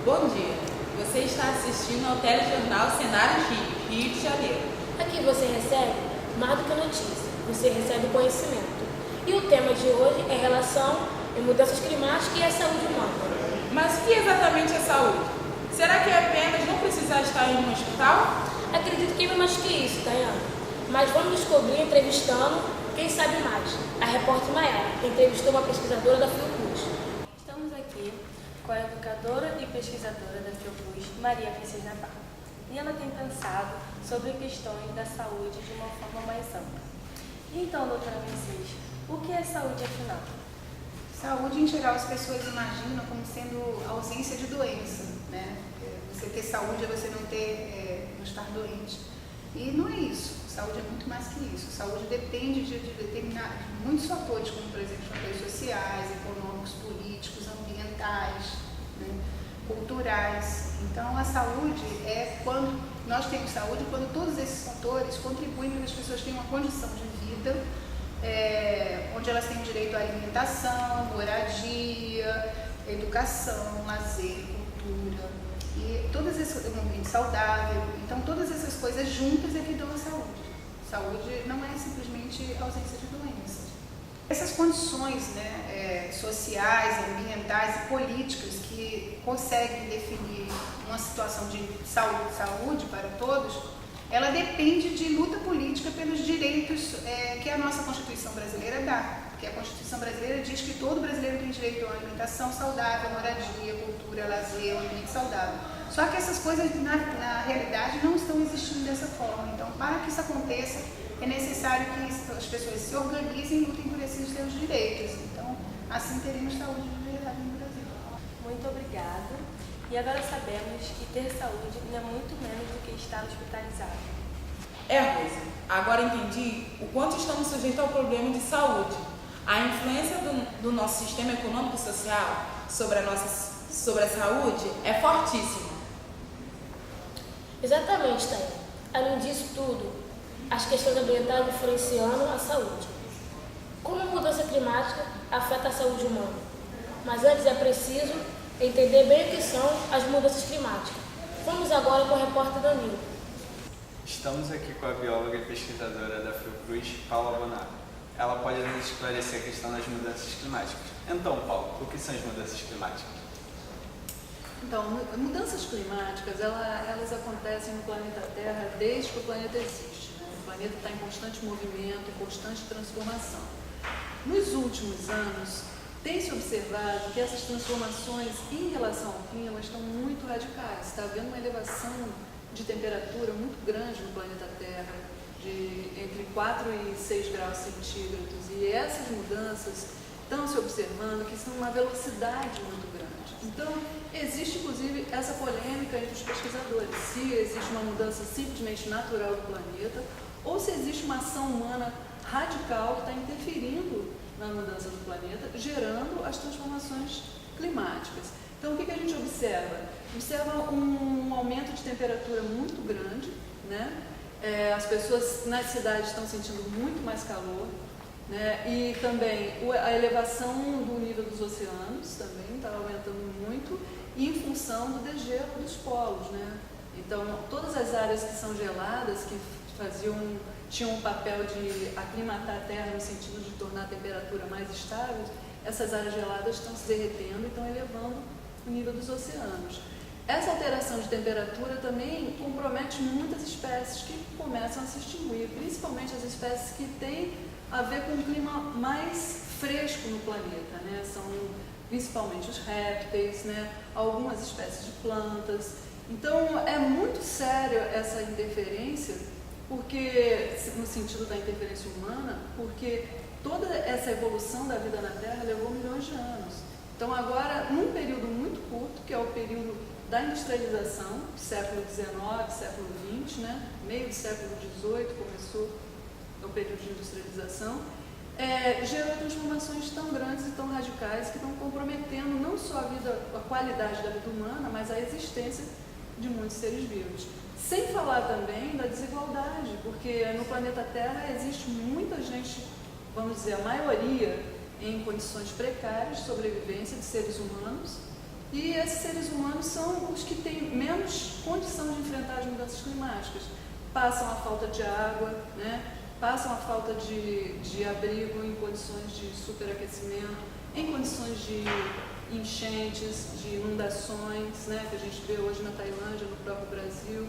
Bom dia, você está assistindo ao telejornal Cenários Rio de Janeiro. Aqui você recebe mais do que notícia, você recebe conhecimento. E o tema de hoje é relação em mudanças climáticas e a saúde humana. Mas o que exatamente é saúde? Será que é apenas não precisar estar em um hospital? Acredito que é mais que isso, Tayana. Mas vamos descobrir entrevistando quem sabe mais. A repórter Maiara entrevistou uma pesquisadora da Fiocruz. Estamos aqui com a educadora e pesquisadora da Fiocruz, Maria Francisca Navarro. E ela tem pensado sobre questões da saúde de uma forma mais ampla. Então, doutora Francisca, o que é saúde afinal? Saúde, em geral, as pessoas imaginam como sendo ausência de doença, né? Você ter saúde é você não estar doente. E não é isso. Saúde é muito mais que isso. Saúde depende de muitos fatores, como, por exemplo, fatores sociais, econômicos, políticos, ambientais, né? Culturais. Então, a saúde é quando nós temos saúde, quando todos esses fatores contribuem para que as pessoas tenham uma condição de vida onde elas têm direito à alimentação, moradia, educação, lazer, cultura, e um ambiente saudável. Então, todas essas coisas juntas é que dão a saúde. Saúde não é simplesmente ausência de doenças. Essas condições, né, sociais, ambientais e políticas que conseguem definir uma situação de saúde para todos, ela depende de luta política pelos direitos que a nossa Constituição brasileira dá. Porque a Constituição brasileira diz que todo brasileiro tem direito a uma alimentação saudável, moradia, cultura, lazer, um ambiente saudável. Só que essas coisas, na realidade, não estão existindo dessa forma. Então, para que isso aconteça, é necessário que as pessoas se organizem e lutem por esses seus direitos. Então, assim teremos saúde de verdade no Brasil. Muito obrigada. E agora sabemos que ter saúde não é muito menos do que estar hospitalizado. Rosa, agora entendi o quanto estamos sujeitos ao problema de saúde. A influência do nosso sistema econômico e social sobre a saúde é fortíssima. Exatamente, Tayana. Além disso tudo, as questões ambientais influenciando a saúde. Como a mudança climática afeta a saúde humana? Mas antes é preciso entender bem o que são as mudanças climáticas. Vamos agora com o repórter Danilo. Estamos aqui com a bióloga e pesquisadora da Fiocruz, Paula Bonato. Ela pode nos esclarecer a questão das mudanças climáticas. Então, Paulo, o que são as mudanças climáticas? Então, mudanças climáticas, elas acontecem no planeta Terra desde que o planeta existe, né? O planeta está em constante movimento, em constante transformação. Nos últimos anos, tem-se observado que essas transformações em relação ao clima estão muito radicais. Está havendo uma elevação de temperatura muito grande no planeta Terra, de entre 4 e 6 graus centígrados. E essas mudanças estão se observando que são uma velocidade muito grande. Então, existe inclusive essa polêmica entre os pesquisadores, se existe uma mudança simplesmente natural do planeta ou se existe uma ação humana radical que está interferindo na mudança do planeta, gerando as transformações climáticas. Então, o que a gente observa? Observa um aumento de temperatura muito grande, né? As pessoas nas cidades estão sentindo muito mais calor, né? E também a elevação do nível dos oceanos também está aumentando muito, e em função do degelo dos polos, né? Então, todas as áreas que são geladas, que tinham um papel de aclimatar a Terra no sentido de tornar a temperatura mais estável, essas áreas geladas estão se derretendo e estão elevando o nível dos oceanos. Essa alteração de temperatura também compromete muitas espécies que começam a se extinguir, principalmente as espécies que têm a ver com um clima mais fresco no planeta, né? São principalmente os répteis, né? Algumas espécies de plantas. Então, é muito sério essa interferência, porque, no sentido da interferência humana, porque toda essa evolução da vida na Terra levou milhões de anos. Então, agora, num período muito curto, que é o período da industrialização, século XIX, século XX, né? Meio do século XVIII começou o período de industrialização, gerou transformações tão grandes e tão radicais que estão comprometendo não só a qualidade da vida humana, mas a existência de muitos seres vivos. Sem falar também da desigualdade, porque no planeta Terra existe muita gente, vamos dizer, a maioria em condições precárias de sobrevivência de seres humanos, E esses seres humanos são os que têm menos condição de enfrentar as mudanças climáticas. Passam a falta de água, né? Passam a falta de abrigo em condições de superaquecimento, em condições de enchentes, de inundações, né? Que a gente vê hoje na Tailândia, no próprio Brasil.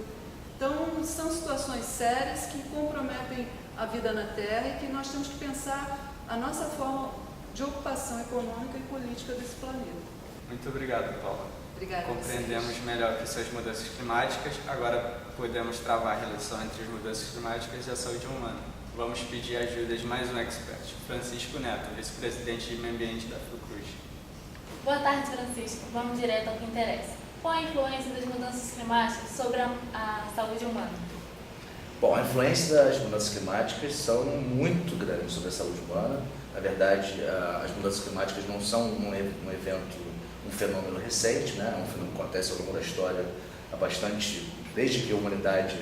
Então, são situações sérias que comprometem a vida na Terra e que nós temos que pensar a nossa forma de ocupação econômica e política desse planeta. Muito obrigado, Paula. Obrigada. Compreendemos melhor que são as mudanças climáticas, agora podemos travar a relação entre as mudanças climáticas e a saúde humana. Vamos pedir a ajuda de mais um expert, Francisco Neto, vice-presidente de meio ambiente da Fiocruz. Boa tarde, Francisco. Vamos direto ao que interessa. Qual a influência das mudanças climáticas sobre a saúde humana? Bom, a influência das mudanças climáticas são muito grandes sobre a saúde humana. Na verdade, as mudanças climáticas não são um evento, um fenômeno recente, né? É um fenômeno que acontece ao longo da história há bastante, desde que a humanidade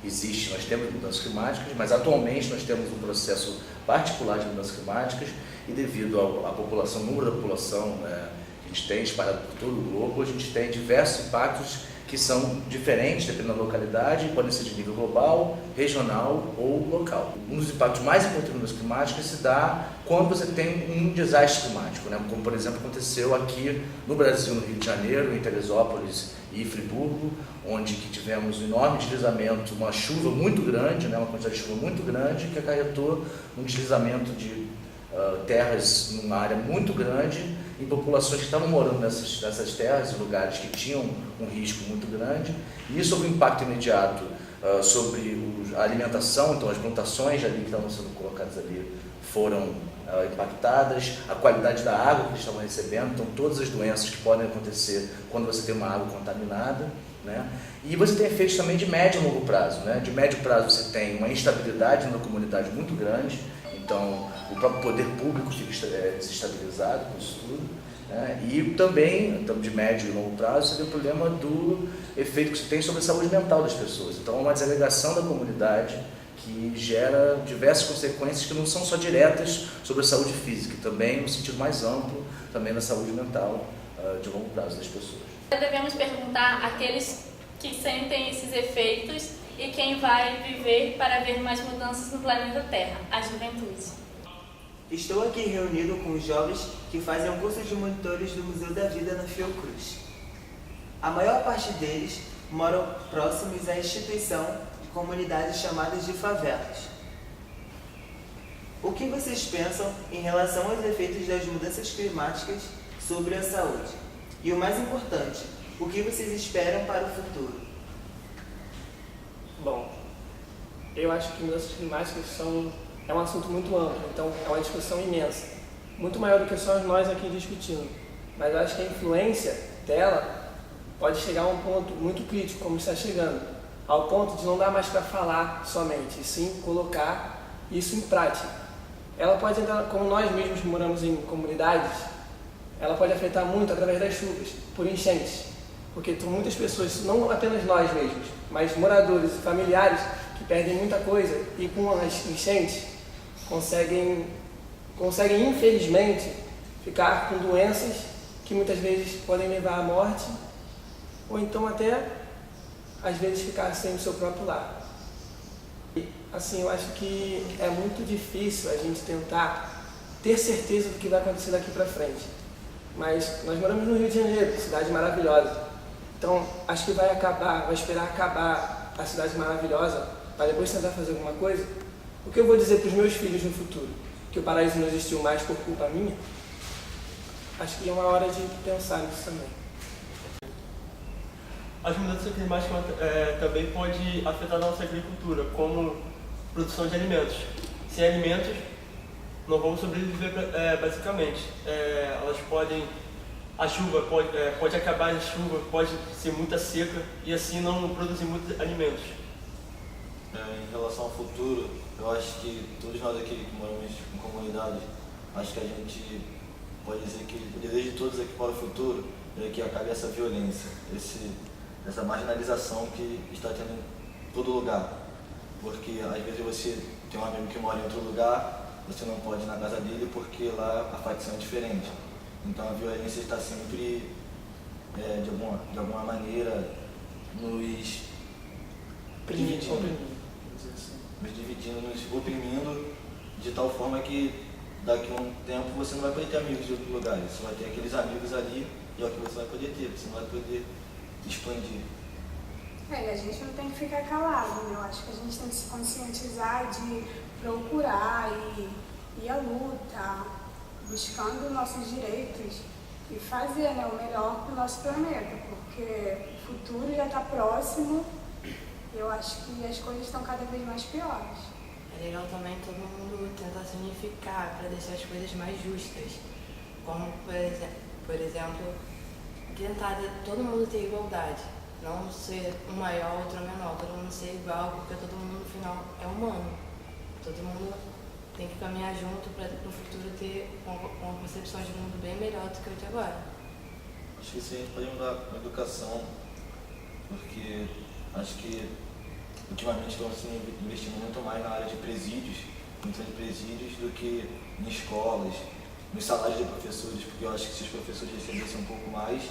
existe, nós temos mudanças climáticas, mas atualmente nós temos um processo particular de mudanças climáticas e devido à população, o número da população que a gente tem espalhado por todo o globo, a gente tem diversos impactos que são diferentes dependendo da localidade, podem ser de nível global, regional ou local. Um dos impactos mais importantes das mudanças climáticas se dá quando você tem um desastre climático, né? Como por exemplo aconteceu aqui no Brasil, no Rio de Janeiro, em Teresópolis e Friburgo, onde que tivemos um enorme deslizamento, uma chuva muito grande, né? Uma quantidade de chuva muito grande que acarretou um deslizamento de terras numa área muito grande em populações que estavam morando nessas terras, em lugares que tinham um risco muito grande, e sobre o impacto imediato sobre a alimentação. Então as plantações ali que estavam sendo colocadas ali foram impactadas, a qualidade da água que eles estavam recebendo, então todas as doenças que podem acontecer quando você tem uma água contaminada, né? E você tem efeitos também de médio e longo prazo, né? De médio prazo você tem uma instabilidade na comunidade muito grande, então o próprio poder público fica desestabilizado com isso tudo, né? E também, de médio e longo prazo, você tem o problema do efeito que você tem sobre a saúde mental das pessoas. Então, é uma desagregação da comunidade que gera diversas consequências que não são só diretas sobre a saúde física, também no sentido mais amplo, também na saúde mental de longo prazo das pessoas. Devemos perguntar àqueles que sentem esses efeitos e quem vai viver para ver mais mudanças no planeta Terra, a juventude. Estou aqui reunido com os jovens que fazem o curso de monitores do Museu da Vida na Fiocruz. A maior parte deles moram próximos à instituição de comunidades chamadas de favelas. O que vocês pensam em relação aos efeitos das mudanças climáticas sobre a saúde? E o mais importante, o que vocês esperam para o futuro? Bom, eu acho que mudanças climáticas é um assunto muito amplo, então é uma discussão imensa, muito maior do que só nós aqui discutindo. Mas eu acho que a influência dela pode chegar a um ponto muito crítico, como está chegando, ao ponto de não dar mais para falar somente, e sim colocar isso em prática. Ela pode entrar, como nós mesmos que moramos em comunidades, ela pode afetar muito através das chuvas, por enchentes, porque tem muitas pessoas, não apenas nós mesmos, mas moradores e familiares que perdem muita coisa e com as enchentes conseguem infelizmente ficar com doenças que muitas vezes podem levar à morte ou então até às vezes ficar sem o seu próprio lar. E assim, eu acho que é muito difícil a gente tentar ter certeza do que vai acontecer daqui para frente. Mas nós moramos no Rio de Janeiro, cidade maravilhosa. Então, acho que vai esperar acabar a cidade maravilhosa para depois tentar fazer alguma coisa. O que eu vou dizer para os meus filhos no futuro? Que o paraíso não existiu mais por culpa minha? Acho que é uma hora de pensar nisso também. As mudanças climáticas também podem afetar a nossa agricultura, como produção de alimentos. Sem alimentos, não vamos sobreviver basicamente. A chuva pode acabar a chuva, pode ser muita seca e assim não produzir muitos alimentos. Em relação ao futuro, eu acho que todos nós aqui que moramos em comunidade, acho que a gente pode dizer que o desejo de todos aqui para o futuro é que acabe essa violência, essa marginalização que está tendo em todo lugar. Porque às vezes você tem um amigo que mora em outro lugar, você não pode ir na casa dele porque lá a facção é diferente. Então a violência está sempre de alguma maneira nos dividindo, nos oprimindo de tal forma que daqui a um tempo você não vai poder ter amigos de outros lugares, você vai ter aqueles amigos ali e é o que você vai poder ter, você não vai poder expandir. E a gente não tem que ficar calado, né? Eu acho que a gente tem que se conscientizar de procurar e ir à luta, buscando nossos direitos e fazer, né, o melhor para o nosso planeta, porque o futuro já está próximo e eu acho que as coisas estão cada vez mais piores. É legal também todo mundo tentar se unificar para deixar as coisas mais justas, como, por exemplo, tentar todo mundo ter igualdade. Não ser um maior, outro menor, todo mundo ser igual, porque todo mundo no final é humano. Todo mundo tem que caminhar junto para no futuro ter uma concepção de mundo bem melhor do que o de agora. Acho que isso a gente pode mudar com a educação, porque acho que ultimamente estão investindo muito mais na área de presídios, do que em escolas, nos salários de professores, porque eu acho que se os professores recebessem um pouco mais,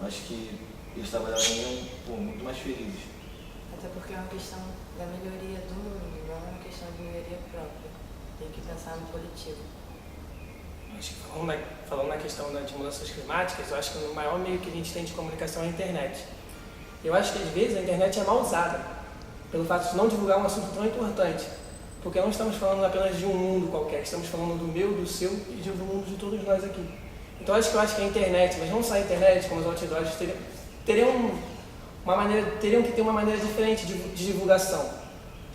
acho que eles trabalhariam muito mais felizes. Até porque é uma questão da melhoria do mundo, não é uma questão de melhoria própria. Tem que pensar no coletivo. Acho que falando na questão de mudanças climáticas, eu acho que o maior meio que a gente tem de comunicação é a internet. Eu acho que às vezes a internet é mal usada, pelo fato de não divulgar um assunto tão importante. Porque não estamos falando apenas de um mundo qualquer, estamos falando do meu, do seu e do mundo de todos nós aqui. Então eu acho que a internet, mas não só a internet, como os outdoors, teriam que ter uma maneira diferente de divulgação,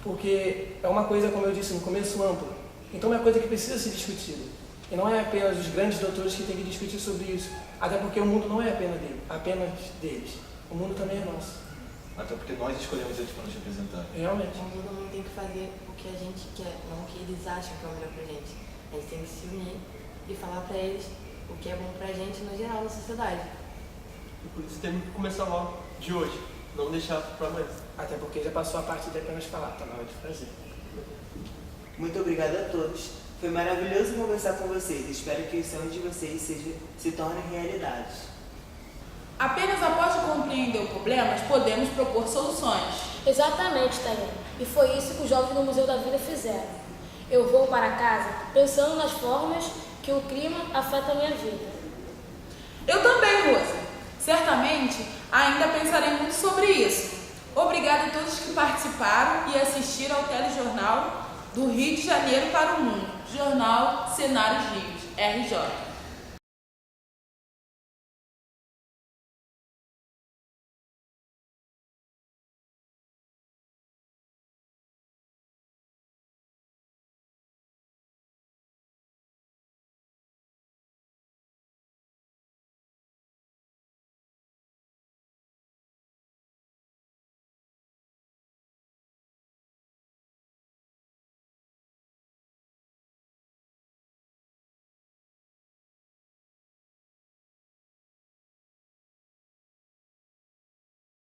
porque é uma coisa, como eu disse no começo, ampla. Então é uma coisa que precisa ser discutida. E não é apenas os grandes doutores que têm que discutir sobre isso, até porque o mundo não é apenas deles. O mundo também é nosso. Até porque nós escolhemos eles para nos representar. Realmente. Então todo mundo tem que fazer o que a gente quer, não o que eles acham que é o melhor pra gente. A gente tem que se unir e falar pra eles o que é bom pra gente no geral na sociedade. E por isso temos que começar logo de hoje, não deixar para amanhã. Até porque já passou a parte de apenas falar, tá na hora de fazer. Muito obrigado a todos. Foi maravilhoso conversar com vocês. Espero que os sonhos de vocês se tornem realidade. Apenas após compreender o problema, podemos propor soluções. Exatamente, Tainá. E foi isso que os jovens do Museu da Vida fizeram. Eu vou para casa pensando nas formas que o clima afeta a minha vida. Eu também, Rosa. Certamente, ainda pensarei muito sobre isso. Obrigada a todos que participaram e assistiram ao telejornal do Rio de Janeiro para o Mundo, Jornal Cenários Rios, RJ.